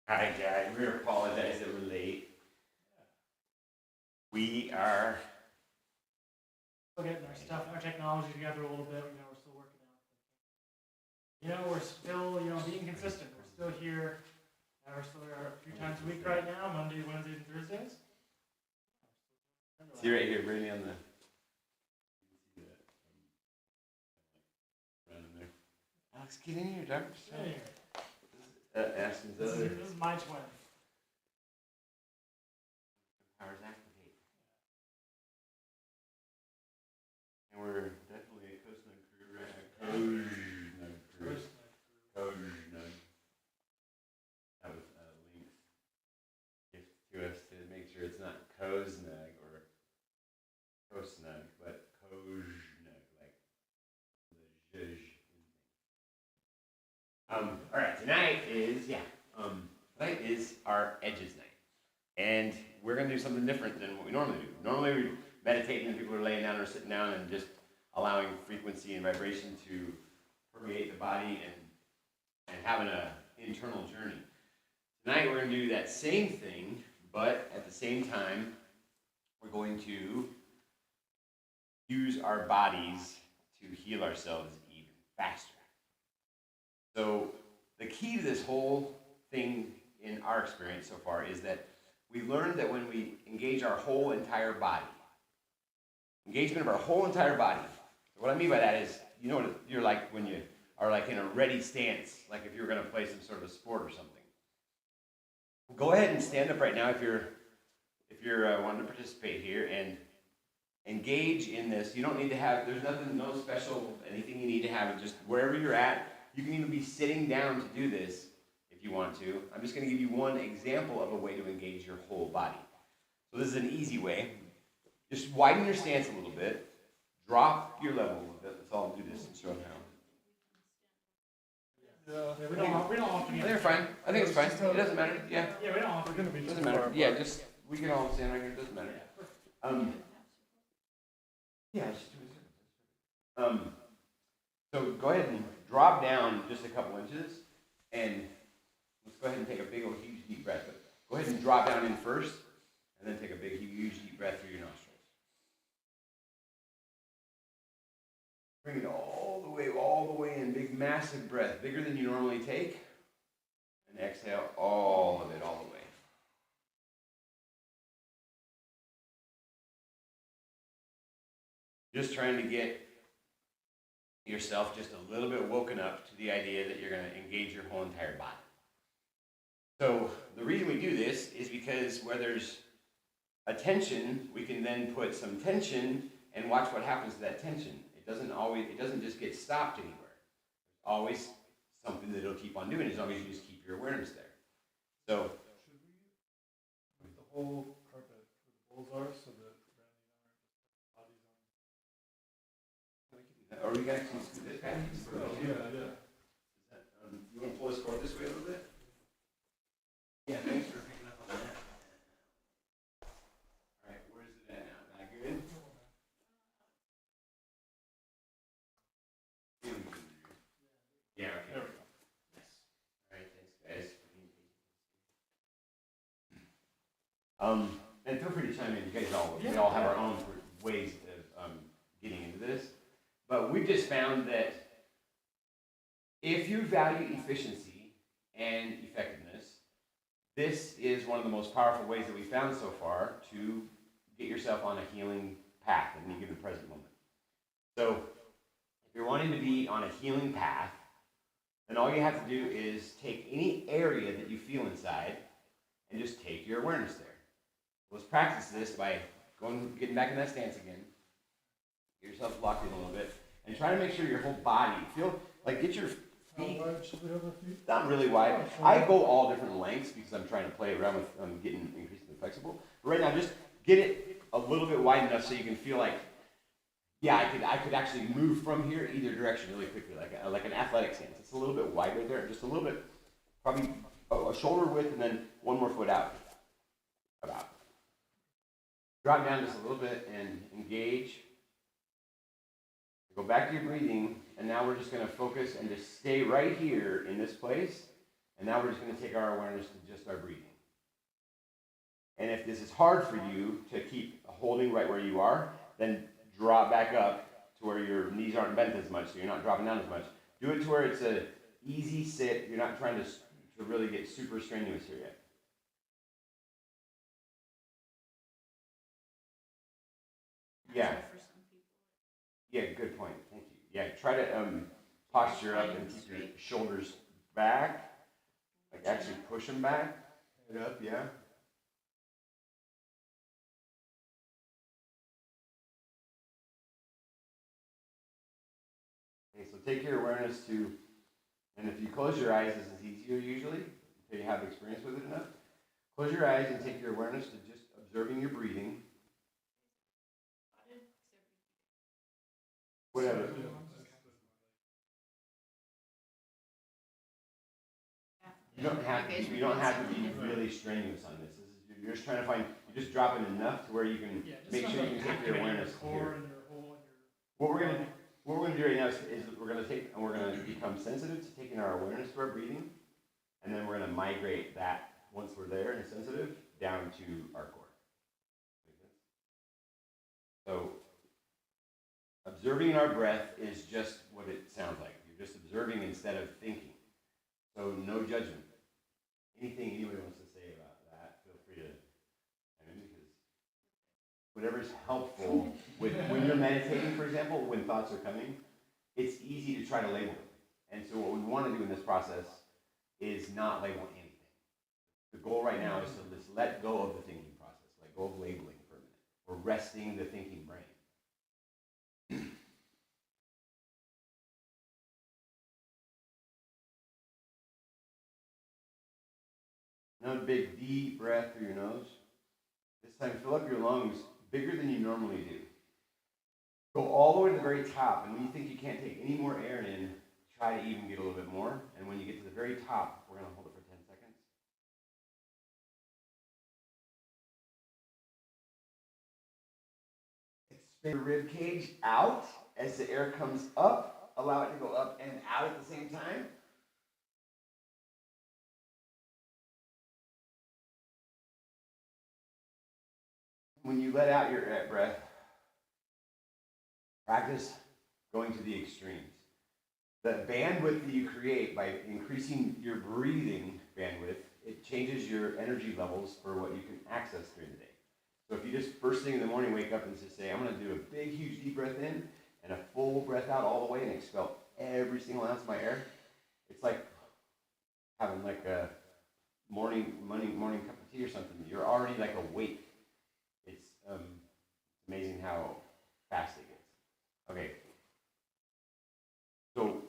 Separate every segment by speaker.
Speaker 1: Hi, guys. We apologize that we're late. We are.
Speaker 2: Still getting our stuff, our technology together a little bit. We're still working out. We're still, being consistent. We're still here. We're still here a few times a week right now, Monday, Wednesdays, and Thursdays.
Speaker 1: See right here, Brittany on the. Alex, get in here, Dr. Ashton's
Speaker 2: This
Speaker 1: other.
Speaker 2: is my twin.
Speaker 1: Powers activate. And we're definitely a Coast Nug crew, right? A Coast Nug crew. Coast Nug. That was Link's gift to us to make sure it's not Coast Nug or Coast Nug, but Coast Nug, like the zhuzh. All right, tonight is our Edges night. And we're going to do something different than what we normally do. Normally we meditate and people are laying down or sitting down and just allowing frequency and vibration to permeate the body and having an internal journey. Tonight we're going to do that same thing, but at the same time, we're going to use our bodies to heal ourselves even faster. So the key to this whole thing in our experience so far is that we learned that when we engage our whole entire body, engagement of our whole entire body. So what I mean by that is, you're like when you are like in a ready stance, like if you were going to play some sort of a sport or something. Go ahead and stand up right now if you're wanting to participate here and engage in this. You don't need to have. There's no special anything you need to have. Just wherever you're at. You can even be sitting down to do this if you want to. I'm just going to give you one example of a way to engage your whole body. So this is an easy way. Just widen your stance a little bit. Drop your level a little bit. Let's all do this and show them how.
Speaker 2: Yeah, we don't have to be.
Speaker 1: They're fine. I think it's fine. It doesn't matter. Yeah.
Speaker 2: Yeah, we don't have to be.
Speaker 1: It doesn't matter. Yeah, just we can all stand right here. It doesn't matter. Yeah, just do it. So go ahead and drop down just a couple inches, and let's go ahead and take a big old huge deep breath. But go ahead and drop down in first, and then take a big huge deep breath through your nostrils. Bring it all the way in, big massive breath, bigger than you normally take, and exhale all of it all the way. Just trying to get yourself just a little bit woken up to the idea that you're going to engage your whole entire body. So the reason we do this is because where there's a tension, we can then put some tension and watch what happens to that tension. It doesn't just get stopped anywhere. There's always something that it'll keep on doing as long as you just keep your awareness there. So
Speaker 3: should we move the whole carpet where the bowls are so that Randy and our bodies aren't?
Speaker 1: or we can actually scoot this back.
Speaker 3: Yeah.
Speaker 1: You want to pull this cord this way a little bit? Yeah, thanks for picking up on that. All right, where's it at now? Not good? Yeah, okay.
Speaker 3: There we go.
Speaker 1: Nice. All right, thanks guys for being patient. And feel free to chime in. You guys we all have our own ways of getting into this. But we've just found that if you value efficiency and effectiveness, this is one of the most powerful ways that we've found so far to get yourself on a healing path in any given present moment. So if you're wanting to be on a healing path, then all you have to do is take any area that you feel inside and just take your awareness there. Let's practice this by getting back in that stance again. Get yourself locked in a little bit, and try to make sure your whole body get your feet.
Speaker 3: How wide should we have our feet?
Speaker 1: Not really wide. I go all different lengths because I'm trying to play around with increasingly flexible. But right now, just get it a little bit wide enough so you can feel like, yeah, I could actually move from here either direction really quickly, like an athletic stance. It's a little bit wide right there, just a little bit, probably a shoulder width, and then one more foot out. About. Drop down just a little bit and engage. Go back to your breathing, and now we're just going to focus and just stay right here in this place And now we're just going to take our awareness to just our breathing. And if this is hard for you to keep holding right where you are, then drop back up to where your knees aren't bent as much, so you're not dropping down as much. Do it to where it's a easy sit. You're not trying to really get super strenuous here yet. Yeah. Yeah, good point. Thank you. Yeah, try to posture up and keep your shoulders back. Like actually push them back. Head up, yeah. Okay, so take your awareness to, and if you close your eyes, this is easier usually, if you have experience with it enough. Close your eyes and take your awareness to just observing your breathing. Whatever. You don't have to be really strenuous on this. You're just trying to find, you're just dropping enough to where you can make sure you can take your awareness here. What we're gonna do right now is we're gonna become sensitive to taking our awareness to our breathing, and then we're gonna migrate that once we're there and sensitive down to our core. Make sense? So observing our breath is just what it sounds like. You're just observing instead of thinking. So no judgment. Anything anybody wants to say about that, feel free to chime in, because whatever's helpful with when you're meditating, for example, when thoughts are coming, it's easy to try to label them. And so what we want to do in this process is not label anything. The goal right now is to just let go of the thinking process, let go of labeling for a minute. We're resting the thinking brain. Another big deep breath through your nose. This time fill up your lungs bigger than you normally do. Go all the way to the very top, and when you think you can't take any more air in, try to even get a little bit more. And when you get to the very top, we're going to hold it for 10 seconds. Expand your rib cage out as the air comes up. Allow it to go up and out at the same time. When you let out your breath, practice going to the extremes. The bandwidth that you create by increasing your breathing bandwidth, it changes your energy levels for what you can access during the day. So if you just first thing in the morning wake up and just say, I'm going to do a big, huge deep breath in and a full breath out all the way and expel every single ounce of my air, it's like having like a morning cup of tea or something. You're already like awake. It's amazing how fast it gets. Okay. So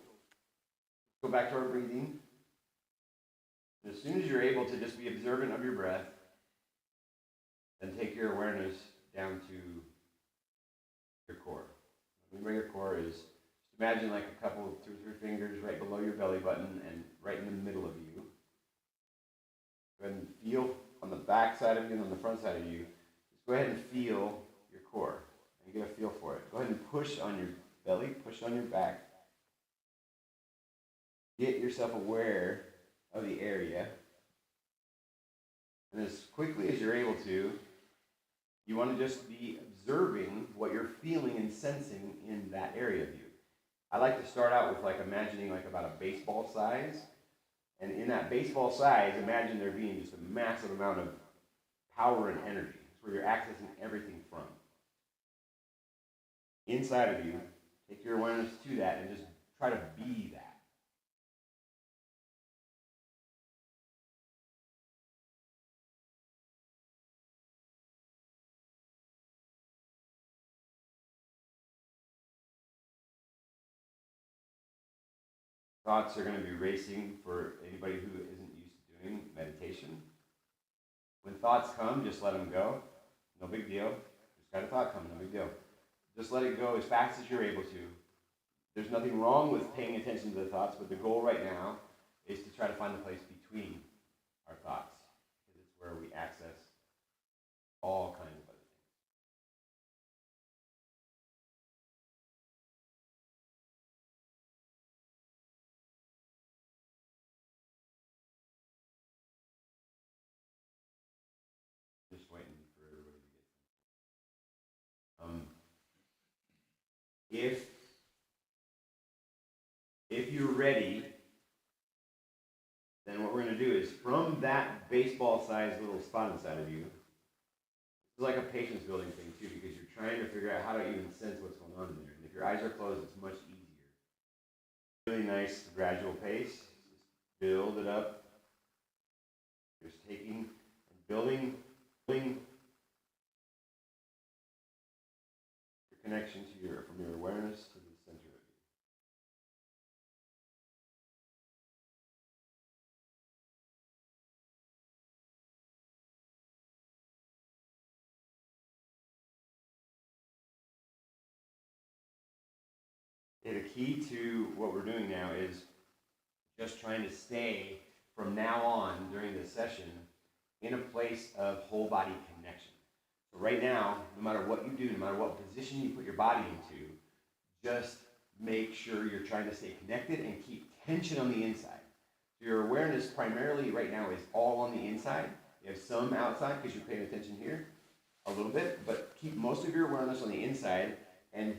Speaker 1: go back to our breathing. As soon as you're able to just be observant of your breath, then take your awareness down to your core. What I mean by your core is, just imagine like a couple, 2 or 3 fingers right below your belly button and right in the middle of you. Go ahead and feel on the back side of you and on the front side of you. Just go ahead and feel your core and get a feel for it. Go ahead and push on your belly, push on your back. Get yourself aware of the area. And as quickly as you're able to, you want to just be observing what you're feeling and sensing in that area of you. I like to start out with like imagining like about a baseball size. And in that baseball size, imagine there being just a massive amount of power and energy. It's where you're accessing everything from. Inside of you, take your awareness to that and just try to be that. Thoughts are going to be racing for anybody who isn't used to doing meditation. When thoughts come, just let them go. No big deal. Just got a thought come, no big deal. Just let it go as fast as you're able to. There's nothing wrong with paying attention to the thoughts, but the goal right now is to try to find the place between our thoughts, because it's where we access all kinds of if you're ready, then what we're going to do is from that baseball-sized little spot inside of you, it's like a patience building thing too, because you're trying to figure out how to even sense what's going on in there. And if your eyes are closed, it's much easier. Really nice gradual pace. Just build it up. Just taking and building your connection to from your awareness to the center of you. Okay, the key to what we're doing now is just trying to stay from now on during this session in a place of whole body connection. So right now, no matter what you do, no matter what position you put your body into, just make sure you're trying to stay connected and keep tension on the inside. Your awareness primarily right now is all on the inside. You have some outside because you're paying attention here a little bit, but keep most of your awareness on the inside, and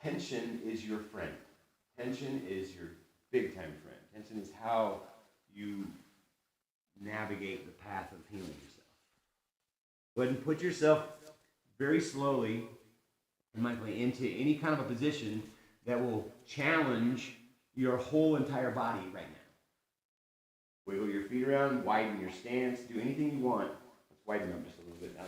Speaker 1: tension is your friend. Tension is your big time friend. Tension is how you navigate the path of healing yourself. Go ahead and put yourself very slowly and mindfully into any kind of a position that will challenge your whole entire body right now. Wiggle your feet around, widen your stance, do anything you want. Let's widen them just a little bit now.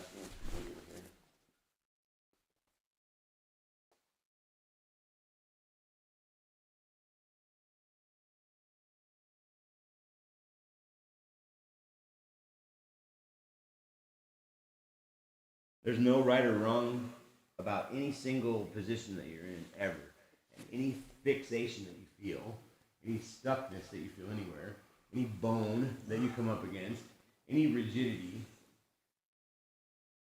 Speaker 1: There's no right or wrong about any single position that you're in ever. And any fixation that you feel, any stuckness that you feel anywhere, any bone that you come up against, any rigidity,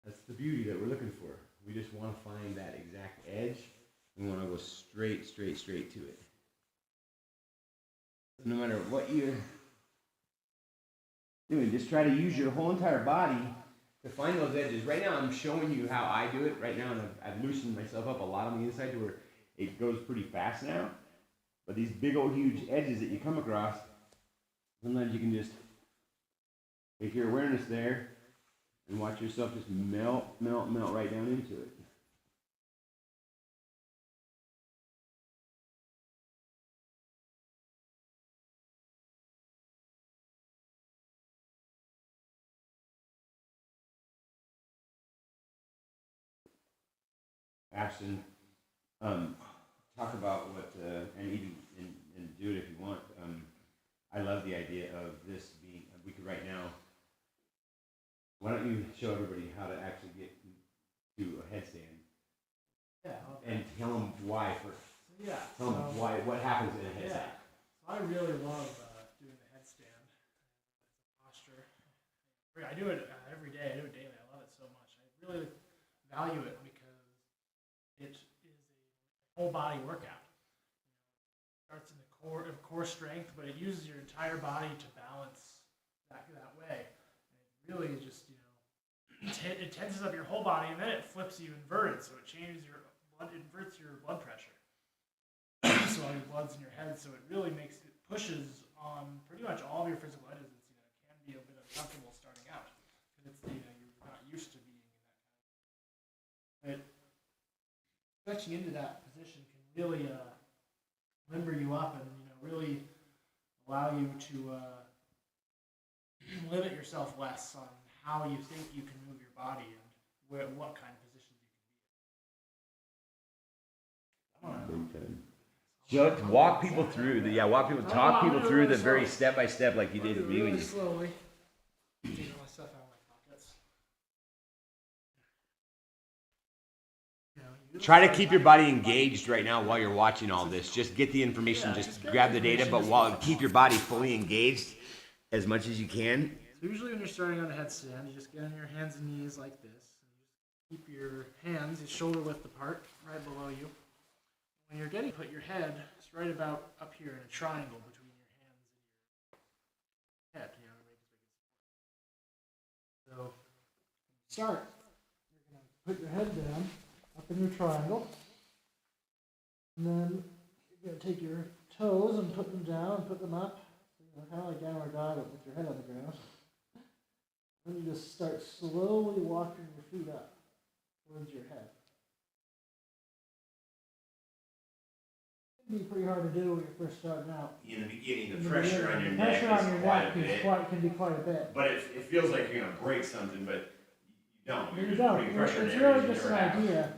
Speaker 1: that's the beauty that we're looking for. We just want to find that exact edge. We want to go straight to it. So no matter what you're doing, just try to use your whole entire body to find those edges. Right now, I'm showing you how I do it right now, and I've loosened myself up a lot on the inside to where it goes pretty fast now. But these big old huge edges that you come across, sometimes you can just take your awareness there and watch yourself just melt right down into it. Ashton, talk about what, and even and do it if you want. I love the idea of this being, we could right now, why don't you show everybody how to actually get to a headstand?
Speaker 2: Yeah. Okay.
Speaker 1: And tell them why first.
Speaker 2: Yeah.
Speaker 1: Tell them why, what happens in a headstand.
Speaker 2: Yeah. So I really love doing the headstand. It's a posture. I do it every day. I do it daily. I love it so much. I really value it because it is a whole body workout. It starts in the core strength, but it uses your entire body to balance that way. And it really just, it tenses up your whole body, and then it flips you inverted, so it changes your blood, inverts your blood pressure. So all your blood's in your head, so it really pushes on pretty much all of your physical edges. It can be a bit uncomfortable starting out because you're not used to being in that kind of. But stretching into that position can really limber you up and really allow you to limit yourself less on how you think you can move your body and what kind of positions you can be in.
Speaker 1: Just walk people through talk people through the very step by step like you did with me.
Speaker 2: Really slowly. Taking all my stuff out of my pockets.
Speaker 1: Try to keep your body engaged right now while you're watching all this. Just get the information, just grab the data, but keep your body fully engaged as much as you can.
Speaker 2: So usually when you're starting on a headstand, you just get on your hands and knees like this. And you keep your hands shoulder width apart, right below you. When you're getting, put your head right about up here in a triangle between your hands and your head. So start. You're going to put your head down up in your triangle. And then you're gonna take your toes and put them down and put them up. So, kind of like downward dog, but with your head on the ground. Then you just start slowly walking your feet up towards your head. It can be pretty hard to do when you're first starting out.
Speaker 1: In the beginning,
Speaker 2: In
Speaker 1: the pressure
Speaker 2: beginning,
Speaker 1: on your
Speaker 2: the
Speaker 1: neck
Speaker 2: pressure on your
Speaker 1: is quite
Speaker 2: neck
Speaker 1: a bit.
Speaker 2: can be quite a bit.
Speaker 1: But it feels like you're gonna break something, but you don't.
Speaker 2: But
Speaker 1: You're
Speaker 2: you
Speaker 1: just
Speaker 2: don't.
Speaker 1: putting pressure in
Speaker 2: It's
Speaker 1: areas
Speaker 2: really
Speaker 1: you
Speaker 2: just
Speaker 1: never
Speaker 2: an
Speaker 1: have.
Speaker 2: idea.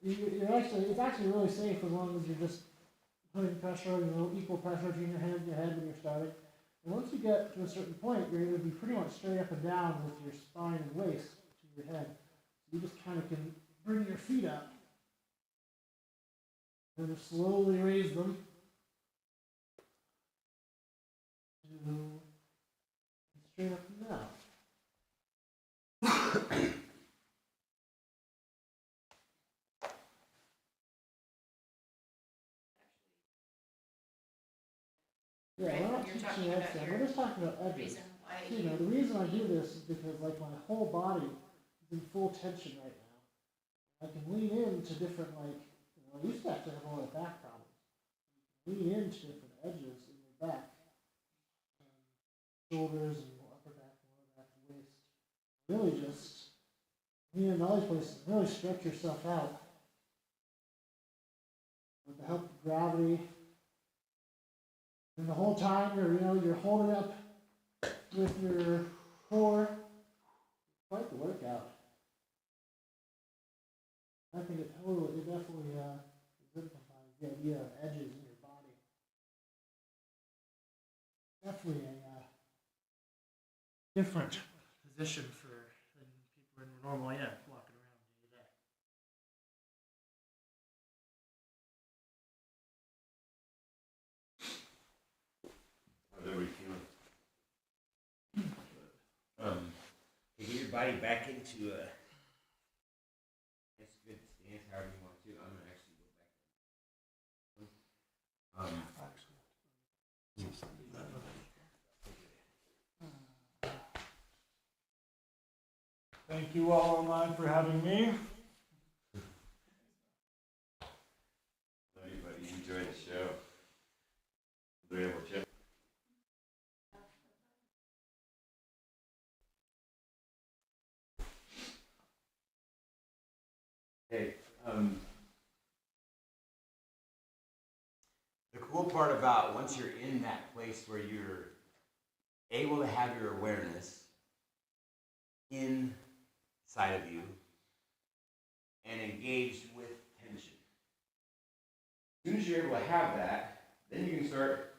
Speaker 2: It's actually really safe as long as you're just putting pressure, equal pressure between your hand and your head when you're starting. And once you get to a certain point, you're going to be pretty much straight up and down with your spine and waist to your head. So you just kind of can bring your feet up and just slowly raise them to straight up and down. Yeah,
Speaker 4: Right,
Speaker 2: we're not
Speaker 4: you're
Speaker 2: teaching
Speaker 4: talking
Speaker 2: edge
Speaker 4: about
Speaker 2: stand.
Speaker 4: your
Speaker 2: We're just talking about edges.
Speaker 4: reason why
Speaker 2: So, the reason I do this is because like my whole body is in full tension right now. I can lean into different I used to actually have a lot of back problems. Lean into different edges in your back, shoulders and upper back, lower back, and waist. Really just lean in all these places. Really stretch yourself out with the help of gravity. And the whole time you're holding up with your core. Quite the workout. I think it definitely exemplifies the idea of edges in your body. Definitely a different position than people are normally walking around day to day.
Speaker 1: How's everybody feeling? To get your body back into a good stance, however you want to. I'm gonna actually go back.
Speaker 3: Thank you all online for having me.
Speaker 1: Everybody enjoy the show. Do we have more chips? Hey, the cool part about once you're in that place where you're able to have your awareness inside of you and engaged with tension. As soon as you're able to have that, then you can start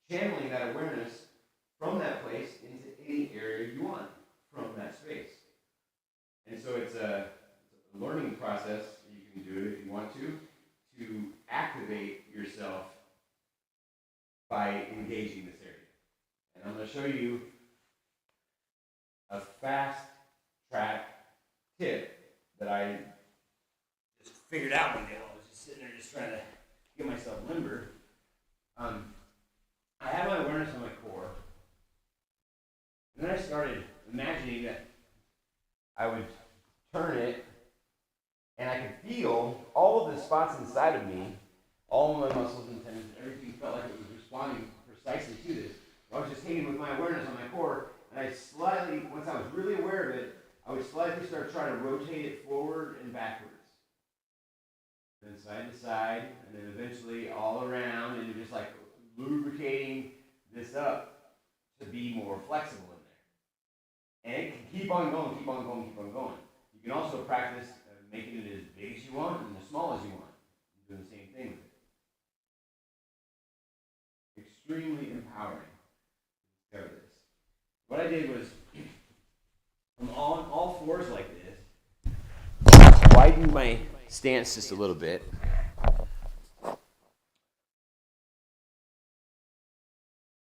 Speaker 1: channeling that awareness from that place into any area you want from that space. And so it's a learning process. You can do it if you want to activate yourself by engaging this area. And I'm going to show you a fast track tip that I just figured out one day while I was just sitting there just trying to get myself limber. I had my awareness on my core, and then I started imagining that I would turn it, and I could feel all of the spots inside of me, all of my muscles and tendons, everything felt like it was responding precisely to this. I was just hanging with my awareness on my core, and I slightly, once I was really aware of it, I would slightly start trying to rotate it forward and backwards. Then side to side, and then eventually all around, and just like lubricating this up to be more flexible in there. And it can keep on going, keep on going, keep on going. You can also practice making it as big as you want and as small as you want. Doing the same thing with it. Extremely empowering to discover this. What I did was, I'm on all fours like this, widen my stance just a little bit.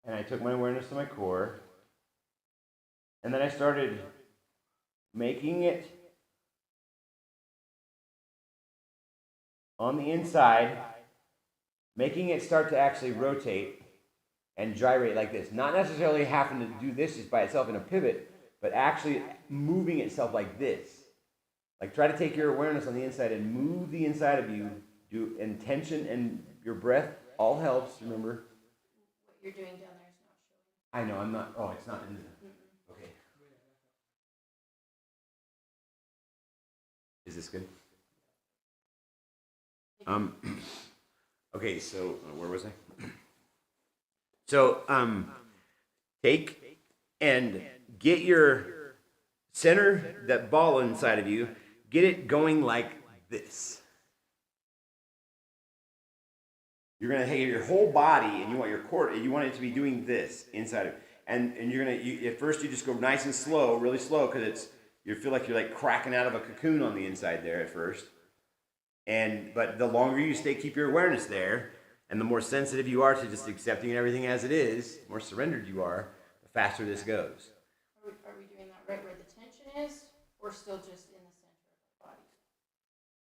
Speaker 1: And I took my awareness to my core. And then I started making it on the inside, making it start to actually rotate and gyrate like this. Not necessarily having to do this just by itself in a pivot, but actually moving itself like this. Like try to take your awareness on the inside and move the inside of you, do intention and your breath all helps, remember.
Speaker 4: What you're doing down there is not showing.
Speaker 1: I know, I'm not, oh, it's not in the, okay. Is this good? Okay, so, where was I? So, take and get your center, that ball inside of you, get it going like this. You're gonna take your whole body, and you want your core, you want it to be doing this inside of it. And you're gonna, at first you just go nice and slow, really slow, because you feel like you're like cracking out of a cocoon on the inside there at first. But the longer you stay, keep your awareness there, and the more sensitive you are to just accepting everything as it is, the more surrendered you are, the faster this goes.
Speaker 4: Are we doing that right where the tension is, or still just in the center of the body?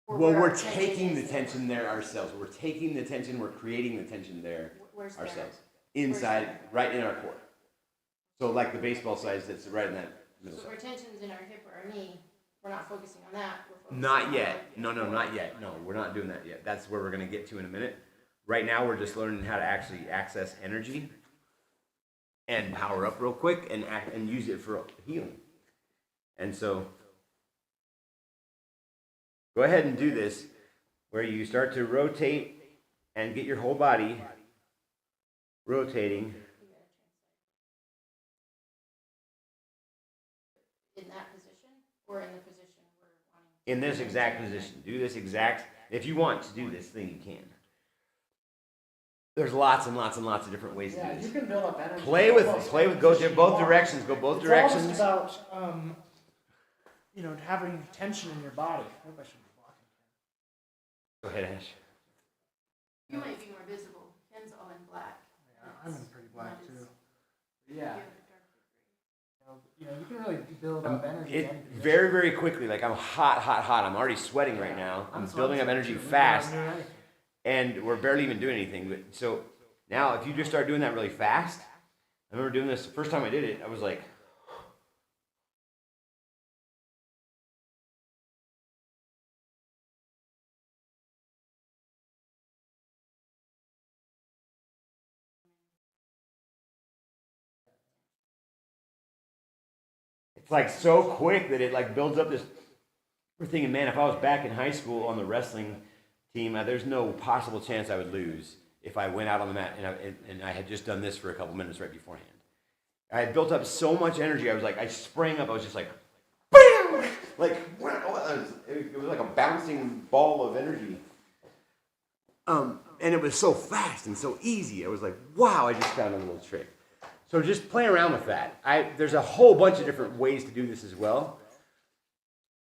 Speaker 4: Or
Speaker 1: Well,
Speaker 4: where
Speaker 1: we're
Speaker 4: our tension
Speaker 1: taking the
Speaker 4: is
Speaker 1: tension there ourselves. We're taking the tension, we're creating the tension there
Speaker 4: Where's that?
Speaker 1: ourselves. Inside, right in our core. So like the baseball size that's right in that middle
Speaker 4: So
Speaker 1: side.
Speaker 4: where tension's in our hip or our knee, we're not focusing on that, we're focusing
Speaker 1: Not
Speaker 4: on
Speaker 1: yet. No, not yet. No, we're not doing that yet. That's where we're going to get to in a minute. Right now, we're just learning how to actually access energy and power up real quick and use it for healing. And so, go ahead and do this, where you start to rotate and get your whole body rotating.
Speaker 4: In that position, or in the position we're wanting?
Speaker 1: In this exact position. Do this exact, if you want to do this thing, you can. There's lots and lots and lots of different ways to do
Speaker 2: Yeah,
Speaker 1: this.
Speaker 2: you can build up energy.
Speaker 1: Play with, go to both directions, go both directions.
Speaker 2: It's all just about, having tension in your body. I hope I shouldn't be blocking.
Speaker 1: Go ahead, Ash.
Speaker 4: You might be more visible, Ken's all in black.
Speaker 2: Yeah, I'm in pretty black
Speaker 4: Mine is-
Speaker 2: too. Yeah.
Speaker 4: You have a darker gray.
Speaker 2: You can really build up energy. in any position.
Speaker 1: Very, very quickly, like I'm hot. I'm already sweating right now. I'm building up energy fast, and we're barely even doing anything. But so now, if you just start doing that really fast, I remember doing this the first time I did it. I was like, it's like so quick that it like builds up this. We're thinking, man, if I was back in high school on the wrestling team, there's no possible chance I would lose if I went out on the mat and I had just done this for a couple minutes right beforehand. I had built up so much energy. I was like, I sprang up. I was just like, bam! Like, it was like a bouncing ball of energy. And it was so fast and so easy. I was like, wow, I just found a little trick. So just play around with that. There's a whole bunch of different ways to do this as well.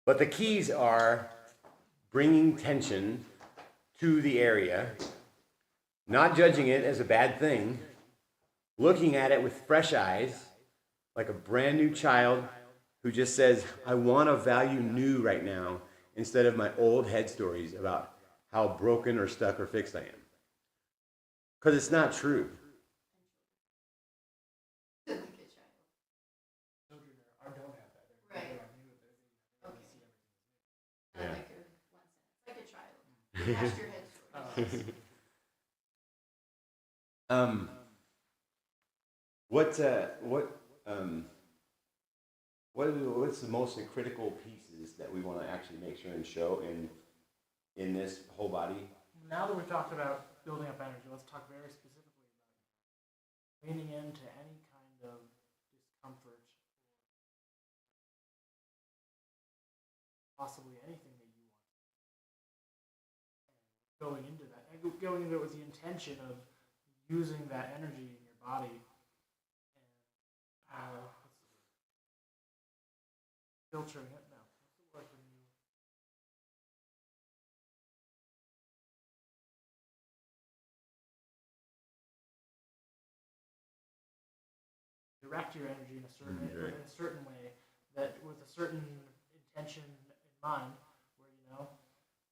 Speaker 1: But the keys are bringing tension to the area, not judging it as a bad thing, looking at it with fresh eyes, like a brand new child who just says, I want to value new right now instead of my old head stories about how broken or stuck or fixed I am. Because it's not true.
Speaker 4: Like a child.
Speaker 2: I don't have that.
Speaker 4: Right. Okay.
Speaker 1: Yeah.
Speaker 4: Like a child. Ask your head stories.
Speaker 1: What's the most critical pieces that we want to actually make sure and show in this whole body?
Speaker 2: Now that we've talked about building up energy, let's talk very specifically about leaning into any kind of discomfort, possibly anything that you want. Going into that, and going into it with the intention of using that energy in your body and filtering it. No, what's the word when you direct your energy in a certain way, that with a certain intention in mind, where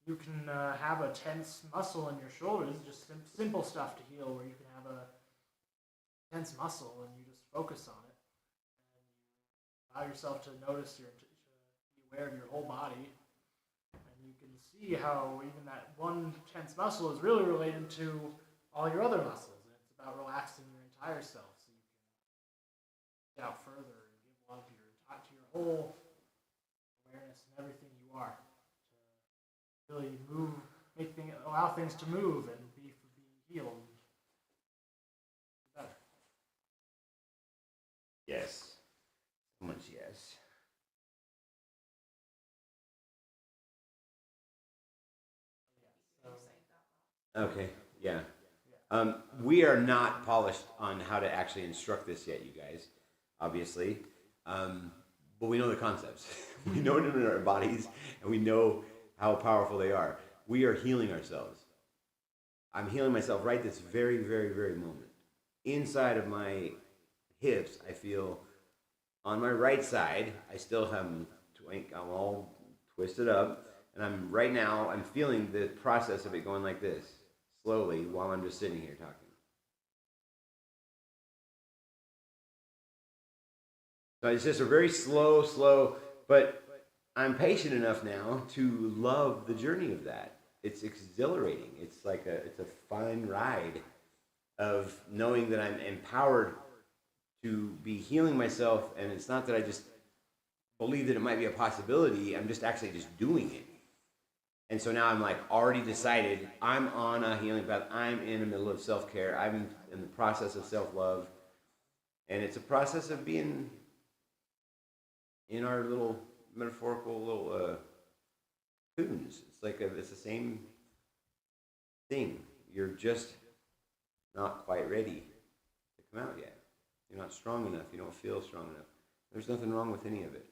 Speaker 2: you can have a tense muscle in your shoulders, just simple stuff to heal, where you can have a tense muscle and you just focus on it, and you allow yourself to notice to be aware of your whole body, and you can see how even that one tense muscle is really related to all your other muscles. And it's about relaxing your entire self so you can get out further and give love to your whole awareness and everything you are. To really move, allow things to move and be healed. Better.
Speaker 1: Yes. So much yes. Okay, yeah. We are not polished on how to actually instruct this yet, you guys, obviously. But we know the concepts. We know them in our bodies, and we know how powerful they are. We are healing ourselves. I'm healing myself right this very, very, very moment. Inside of my hips, I feel on my right side, I still have I'm all twisted up, and I'm feeling the process of it going like this, slowly, while I'm just sitting here talking. So it's just a very slow, but I'm patient enough now to love the journey of that. It's exhilarating. It's like it's a fun ride of knowing that I'm empowered to be healing myself, and it's not that I just believe that it might be a possibility. I'm just actually just doing it. And so now I'm like already decided I'm on a healing path. I'm in the middle of self-care. I'm in the process of self-love. And it's a process of being in our little metaphorical little cocoons. It's the same thing. You're just not quite ready to come out yet. You're not strong enough. You don't feel strong enough. There's nothing wrong with any of it.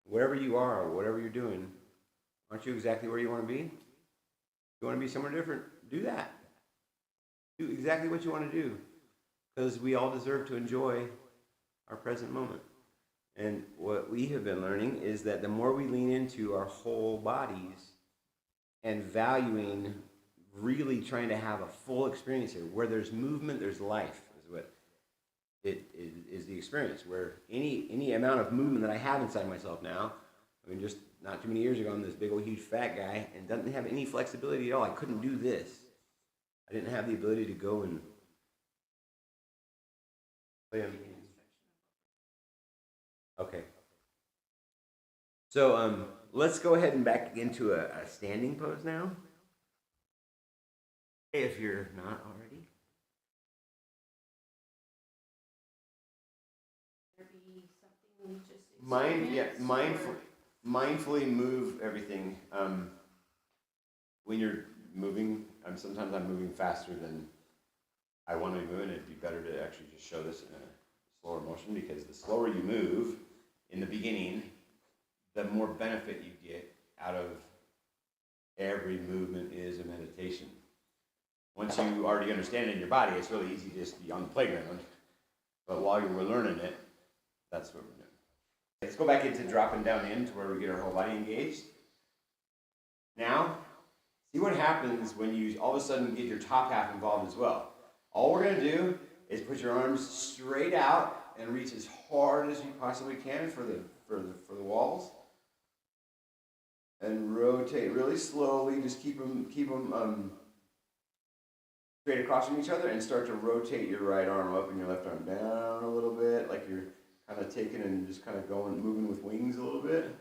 Speaker 1: Wherever you are, or whatever you're doing, aren't you exactly where you want to be? If you want to be somewhere different, do that. Do exactly what you want to do. Because we all deserve to enjoy our present moment. And what we have been learning is that the more we lean into our whole bodies and valuing really trying to have a full experience here, where there's movement, there's life, is what it is the experience. Where any amount of movement that I have inside myself now, I mean, just not too many years ago, I'm this big old huge fat guy and doesn't have any flexibility at all. I couldn't do this. I didn't have the ability to go and play on. Okay. So let's go ahead and back into a standing pose now. If you're not already.
Speaker 4: There be something we just
Speaker 1: Mindfully move everything. When you're moving, sometimes I'm moving faster than I want to be moving. It'd be better to actually just show this in a slower motion, because the slower you move in the beginning, the more benefit you get out of every movement is a meditation. Once you already understand it in your body, it's really easy to just be on the playground. But while you were learning it, that's what we're doing. Let's go back into dropping down in to where we get our whole body engaged. Now, see what happens when you all of a sudden get your top half involved as well. All we're going to do is put your arms straight out and reach as hard as you possibly can for the walls. And rotate really slowly. Just keep them straight across from each other, and start to rotate your right arm up and your left arm down a little bit, like you're kind of taking and just kind of moving with wings a little bit.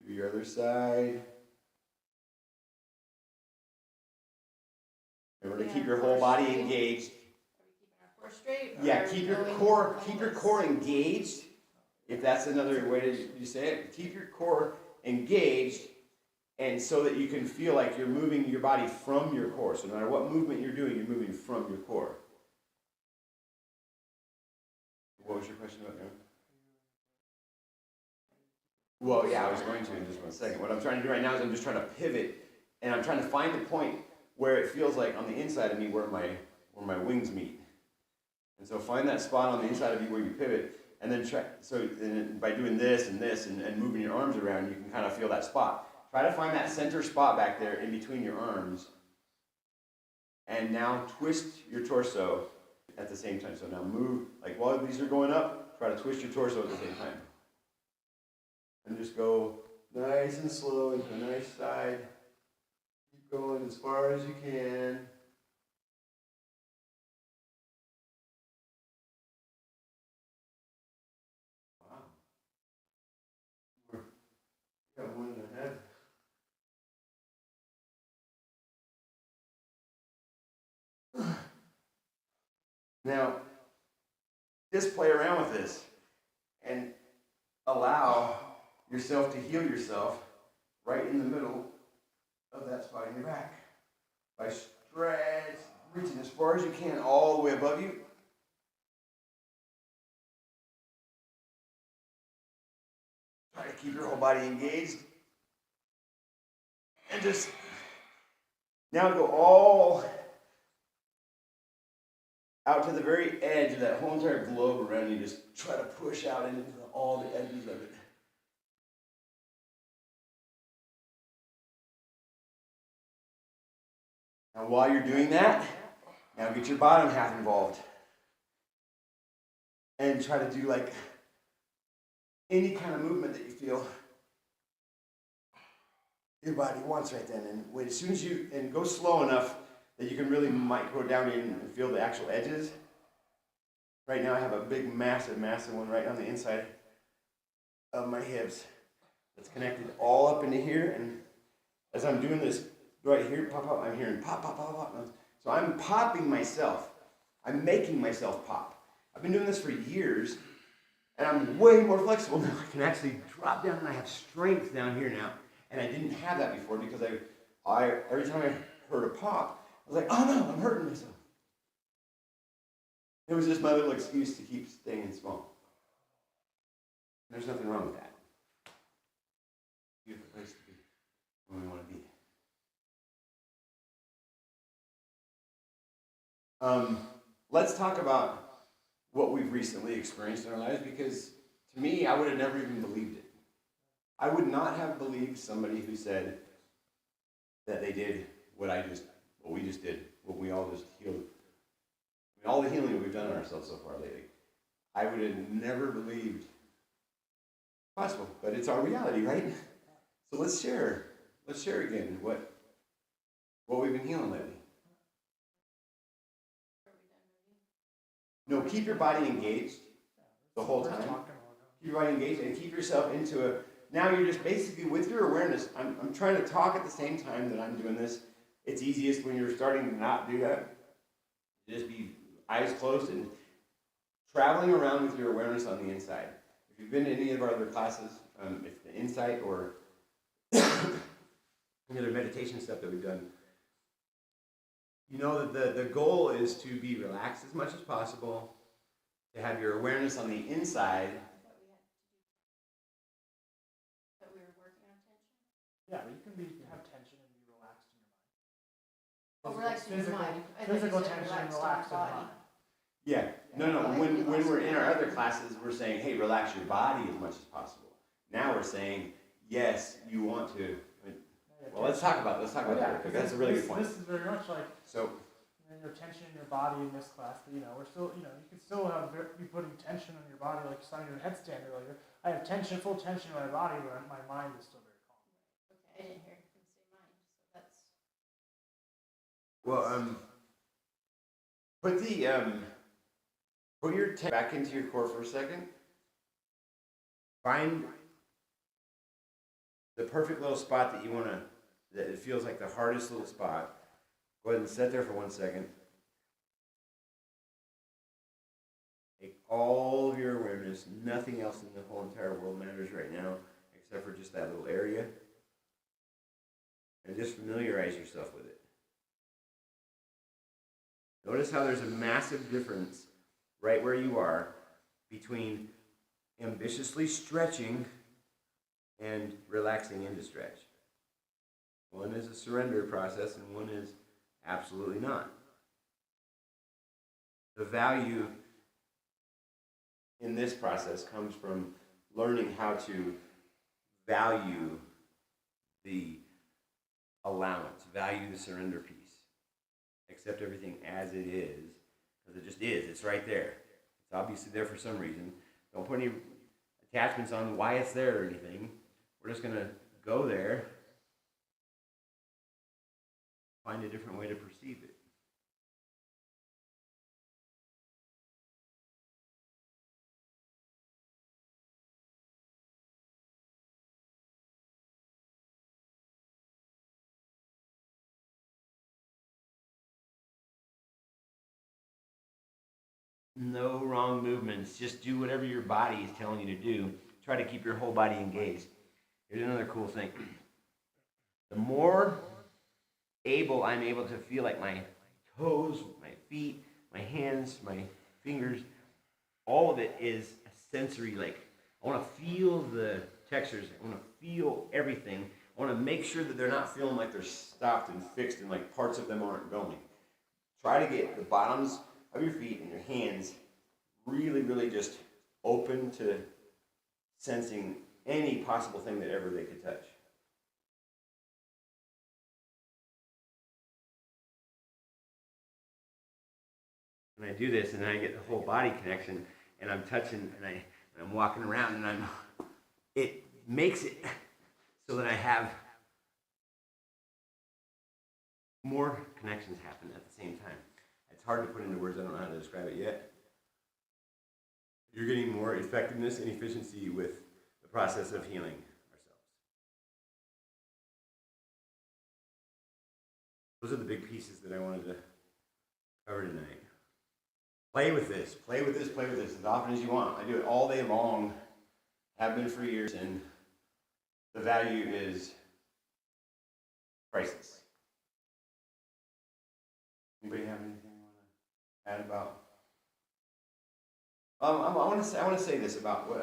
Speaker 1: Do your other side. Remember to keep your whole body engaged.
Speaker 4: Are we keeping our core straight?
Speaker 1: Yeah, keep your core engaged. If that's another way to say it, keep your core engaged, and so that you can feel like you're moving your body from your core. So no matter what movement you're doing, you're moving from your core. What was your question about that? Well, yeah, I was going to in just 1 second. What I'm trying to do right now is I'm just trying to pivot, and I'm trying to find the point where it feels like on the inside of me where my wings meet. And so find that spot on the inside of you where you pivot, and then try. So by doing this and moving your arms around, you can kind of feel that spot. Try to find that center spot back there in between your arms, and now twist your torso at the same time. So now move, like while these are going up, try to twist your torso at the same time. And just go nice and slow into a nice side. Keep going as far as you can. Wow. Got one and a half. Now, just play around with this and allow yourself to heal yourself right in the middle of that spot in your back. By reaching as far as you can all the way above you. Try to keep your whole body engaged. And just now go all out to the very edge of that whole entire globe around you. Just try to push out into all the edges of it. Now while you're doing that, now get your bottom half involved. And try to do like any kind of movement that you feel your body wants right then. And when, as soon as you, and go slow enough that you can really micro down in and feel the actual edges. Right now I have a big, massive one right on the inside of my hips that's connected all up into here. And as I'm doing this right here, pop, pop, I'm hearing pop, pop, pop, pop. So I'm popping myself. I'm making myself pop. I've been doing this for years, and I'm way more flexible now. I can actually drop down, and I have strength down here now. And I didn't have that before because I every time I heard a pop, I was like, oh no, I'm hurting myself. It was just my little excuse to keep staying small. There's nothing wrong with that. Beautiful place to be when we want to be. Let's talk about what we've recently experienced in our lives, because to me, I would have never even believed it. I would not have believed somebody who said that they did what we just did, what we all just healed. I mean, all the healing we've done on ourselves so far lately. I would have never believed possible, but it's our reality, right? So let's share again what we've been healing lately. No, keep your body engaged the whole time. Keep your body engaged and keep yourself into a, now you're just basically with your awareness. I'm trying to talk at the same time that I'm doing this. It's easiest when you're starting to not do that. Just be eyes closed and traveling around with your awareness on the inside. If you've been to any of our other classes, if the insight or any other meditation stuff that we've done, you know that the goal is to be relaxed as much as possible, to have your awareness on the inside.
Speaker 4: That we were working on tension?
Speaker 2: Yeah, but you can have tension and be relaxed in your mind.
Speaker 4: Oh, relaxed in your mind. I thought you
Speaker 2: Physical
Speaker 4: said
Speaker 2: tension and
Speaker 4: relaxed in
Speaker 2: relaxed
Speaker 4: your
Speaker 2: in your
Speaker 4: body.
Speaker 2: mind.
Speaker 1: Yeah, no. When we're in our other classes, we're saying, hey, relax your body as much as possible. Now we're saying, yes, you want to. Well, let's talk about that, because that's a really good point.
Speaker 2: This is very much like
Speaker 1: So,
Speaker 2: your tension in your body in this class. But, we're still, you can still be putting tension on your body, like you saw in your headstand earlier. I have full tension in my body, but my mind is still very calm.
Speaker 4: Okay, I didn't hear him say mind, so that's.
Speaker 1: well, put your back into your core for a second. Find the perfect little spot that you want to, that it feels like the hardest little spot. Go ahead and sit there for 1 second. Take all of your awareness, nothing else in the whole entire world matters right now, except for just that little area. And just familiarize yourself with it. Notice how there's a massive difference right where you are between ambitiously stretching and relaxing into stretch. One is a surrender process and one is absolutely not. The value in this process comes from learning how to value the allowance, value the surrender piece. Accept everything as it is, because it just is. It's right there. It's obviously there for some reason. Don't put any attachments on why it's there or anything. we're just gonna go there, find a different way to perceive it. No wrong movements. Just do whatever your body is telling you to do. Try to keep your whole body engaged. Here's another cool thing. The more I'm able to feel like my toes, my feet, my hands, my fingers, all of it is a sensory, like, I want to feel the textures. I want to feel everything. I want to make sure that they're not feeling like they're stopped and fixed and like parts of them aren't going. Try to get the bottoms of your feet and your hands really, really just open to sensing any possible thing that ever they could touch. And I do this, and then I get the whole body connection, and I'm touching, and I'm walking around, and it makes it so that I have more connections happen at the same time. It's hard to put into words. I don't know how to describe it yet. You're getting more effectiveness and efficiency with the process of healing ourselves. Those are the big pieces that I wanted to cover tonight. Play with this, play with this, play with this as often as you want. I do it all day long, have been for years, and the value is priceless. Anybody have anything you want to add about? I want to say this about what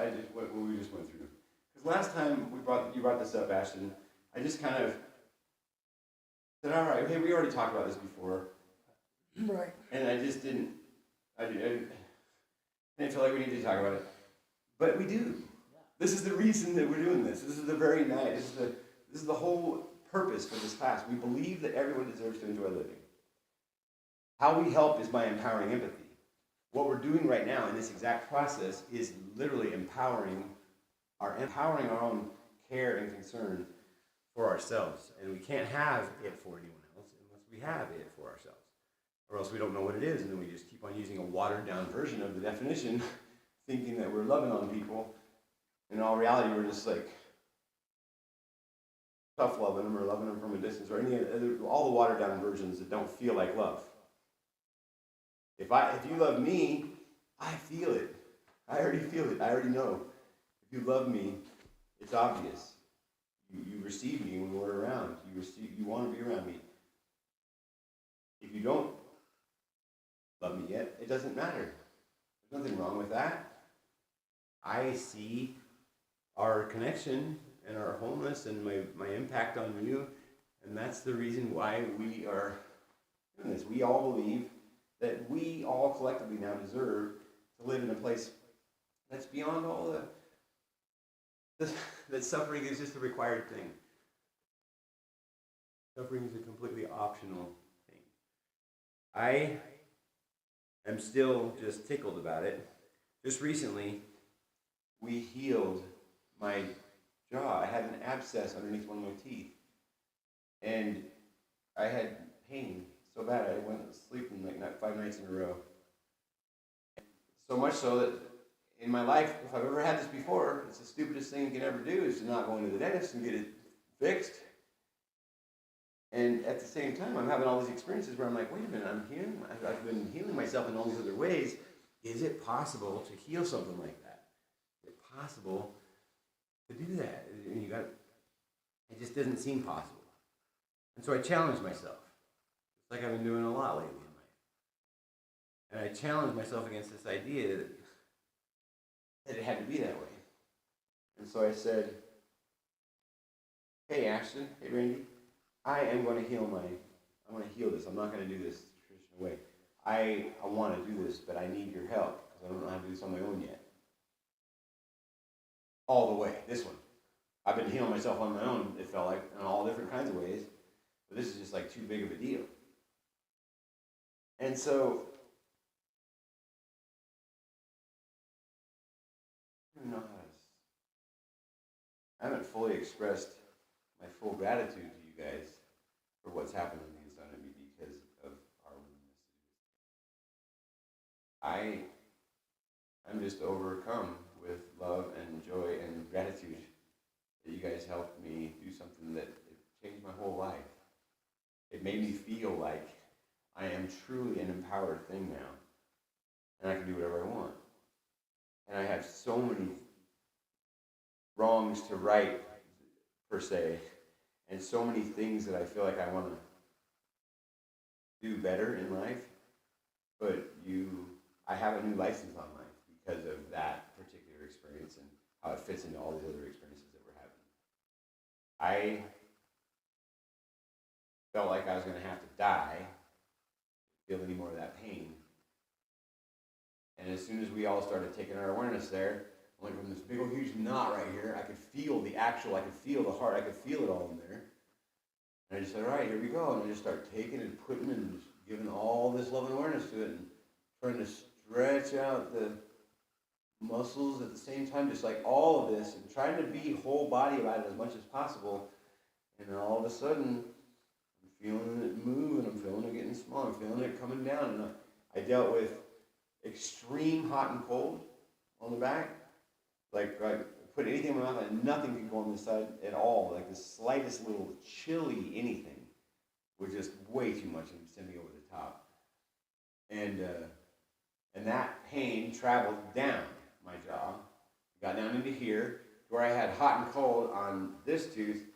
Speaker 1: we just went through. Because last time you brought this up, Ashton, I just kind of said, all right, hey, we already talked about this before,
Speaker 5: Right.
Speaker 1: and I just didn't. I didn't feel like we needed to talk about it, but we do. This is the reason that we're doing this. This is the very night. This is the whole purpose for this class. We believe that everyone deserves to enjoy living. How we help is by empowering empathy. What we're doing right now in this exact process is literally empowering our own care and concern for ourselves, and we can't have it for anyone else unless we have it for ourselves. Or else we don't know what it is, and then we just keep on using a watered-down version of the definition, thinking that we're loving on people. In all reality, we're just like tough loving them or loving them from a distance, or all the watered-down versions that don't feel like love. If you love me, I feel it. I already feel it. I already know. If you love me, it's obvious. You receive me when we're around. You want to be around me. If you don't love me yet, it doesn't matter. There's nothing wrong with that. I see our connection and our wholeness and my impact on you, and that's the reason why we are doing this. We all believe that we all collectively now deserve to live in a place that's beyond all that suffering is just a required thing. Suffering is a completely optional thing. I am still just tickled about it. Just recently, we healed my jaw. I had an abscess underneath one of my teeth. And I had pain so bad I went sleeping like 5 nights in a row. So much so that in my life, if I've ever had this before, it's the stupidest thing you can ever do is to not go into the dentist and get it fixed. And at the same time, I'm having all these experiences where I'm like, wait a minute, I've been healing myself in all these other ways. Is it possible to heal something like that? Is it possible to do that? And it just doesn't seem possible. And so I challenged myself. It's like I've been doing a lot lately in life. And I challenged myself against this idea that it had to be that way. And so I said, hey Ashton, hey Randy, I'm going to heal this. I'm not going to do this the traditional way. I want to do this, but I need your help because I don't know how to do this on my own yet. All the way, this one. I've been healing myself on my own, it felt like, in all different kinds of ways, but this is just like too big of a deal. And so, I don't know how to, I haven't fully expressed my full gratitude to you guys for what's happened on the inside of me because of our willingness to do this. I'm just overcome with love and joy and gratitude that you guys helped me do something that it changed my whole life. It made me feel like I am truly an empowered thing now, and I can do whatever I want. And I have so many wrongs to right, per se, and so many things that I feel like I want to do better in life, but I have a new license on life because of that particular experience and how it fits into all the other experiences that we're having. I felt like I was going to have to die to feel any more of that pain. And as soon as we all started taking our awareness there, I went from this big old huge knot right here. I could feel the heart, I could feel it all in there. And I just said, all right, here we go. And I just started taking and putting and just giving all this love and awareness to it and trying to stretch out the muscles at the same time, just like all of this, and trying to be whole body about it as much as possible. And then all of a sudden, I'm feeling it move, and I'm feeling it getting small. I'm feeling it coming down. And I dealt with extreme hot and cold on the back. Like put anything in my mouth and nothing could go on this side at all. Like the slightest little chilly anything was just way too much and send me over the top. And that pain traveled down my jaw, got down into here, where I had hot and cold on this tooth,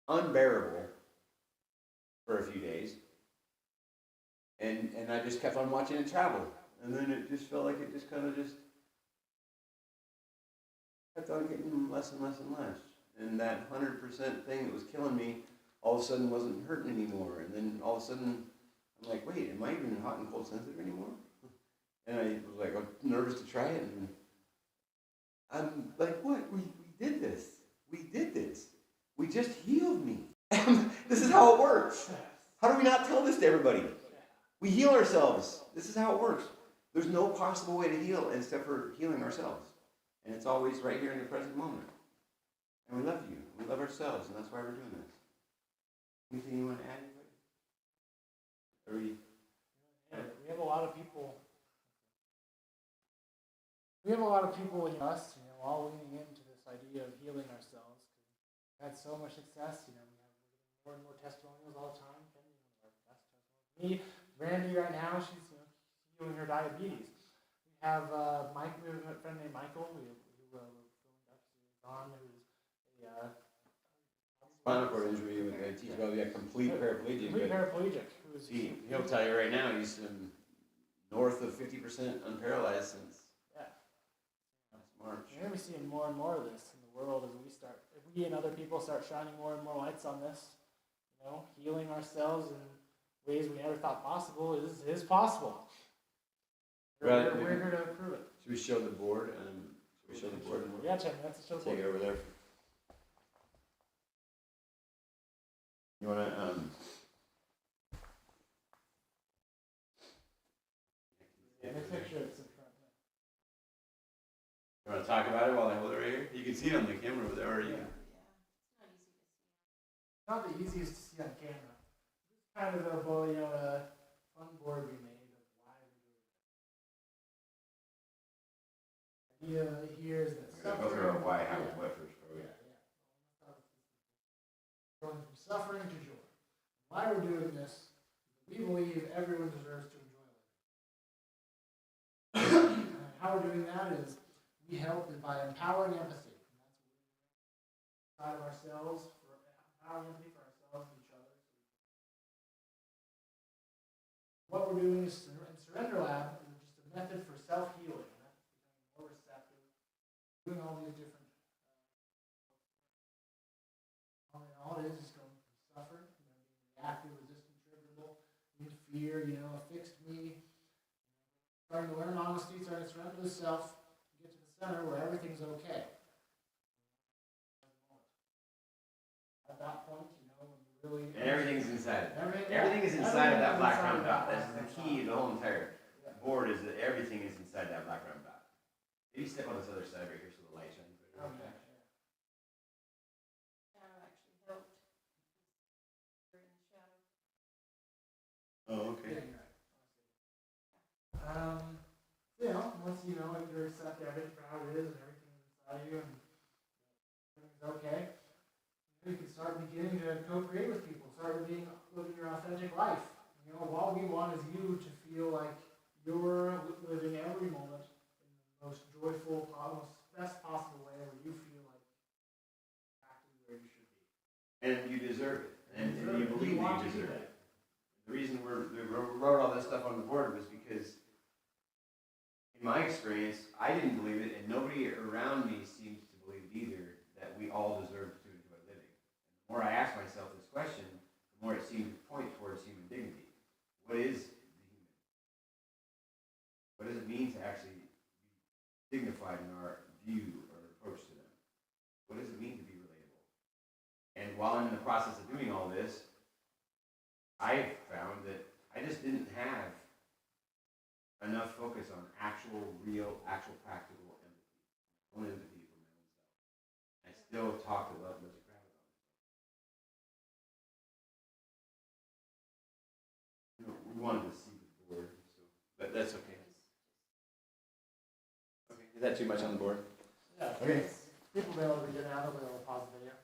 Speaker 1: unbearable for a few days. And I just kept on watching it travel. And then it just felt like it just kind of just kept on getting less and less and less. And that 100% thing that was killing me all of a sudden wasn't hurting anymore. And then all of a sudden, I'm like, wait, am I even hot and cold sensitive anymore? And I was like, I'm nervous to try it. And I'm like, what? We did this. We did this. We just healed me. This is how it works. How do we not tell this to everybody? We heal ourselves. This is how it works. There's no possible way to heal except for healing ourselves. And it's always right here in the present moment. And we love you. We love ourselves, and that's why we're doing this. Anything you want to add?
Speaker 2: We have a lot of people. We have a lot of people in us, all leaning into this idea of healing ourselves. We've had so much success, we're getting more and more testimonials all the time. One of our best testimonials. Me, Randy, right now, she's healing her diabetes. We have Mike. We have a friend named Michael who we're filling up. Don, who's a
Speaker 1: spinal cord injury with a complete paraplegic.
Speaker 2: Complete paraplegic.
Speaker 1: He'll tell you right now he's north of 50% unparalyzed since last March.
Speaker 2: We're going to be seeing more and more of this in the world as if we and other people start shining more and more lights on this. Healing ourselves in ways we never thought possible is possible. We're here to prove it.
Speaker 1: Should we show the board?
Speaker 2: Yeah, 10 minutes to show the board.
Speaker 1: Take it over there. You want to
Speaker 2: Make sure it's in front.
Speaker 1: You want to talk about it while I hold it right here? You can see it on the camera over there, or you can.
Speaker 2: Not the easiest to see on camera. It's kind of a fun board we made of why we're doing it. The idea here is that
Speaker 1: Go through why, how, what first.
Speaker 2: Going from suffering to joy. Why we're doing this, we believe everyone deserves to enjoy life. And how we're doing that is we help by empowering empathy. And that's what we're inside of ourselves, for empowering empathy for ourselves and each other. What we're doing is in Surrender Lab is just a method for self-healing. And that's becoming more receptive, doing all these different all it is going from suffering, being reactive, resistant, triggerable, into fear, a fixed me, starting to learn honesty, starting to surrender to the self, get to the center where everything's okay. At that point, when you really...
Speaker 1: And everything's inside. Everything is inside of that black round dot. That's the key to the whole entire board, is that everything is inside that black round dot. Maybe step on this other side right here so the light shines better.
Speaker 2: Okay. how it is and everything inside of you and everything's okay, you can start beginning to co-create with people, start living your authentic life. You know, what we want is you to feel like you're living every moment in the most joyful, most best possible way where you feel like exactly where you should be.
Speaker 1: And you deserve it. And you believe that
Speaker 2: want
Speaker 1: you
Speaker 2: to do
Speaker 1: deserve
Speaker 2: that.
Speaker 1: it. The reason we wrote all this stuff on the board was because, in my experience, I didn't believe it, and nobody around me seems to believe it either, that we all deserve to enjoy living. And the more I asked myself this question, the more it seemed to point towards human dignity. What is the human? What does it mean to actually be dignified in our view or approach to them? What does it mean to be relatable? And while I'm in the process of doing all this, I found that I just didn't have enough focus on actual, real, actual practical empathy. My own empathy for my own self. I still talk a lot about crap about it. You know, we wanted to see the board, so, but that's okay. Okay, is that too much on the board?
Speaker 2: Yeah.
Speaker 1: Okay.
Speaker 2: People be able to get out of it, they'll pause the video.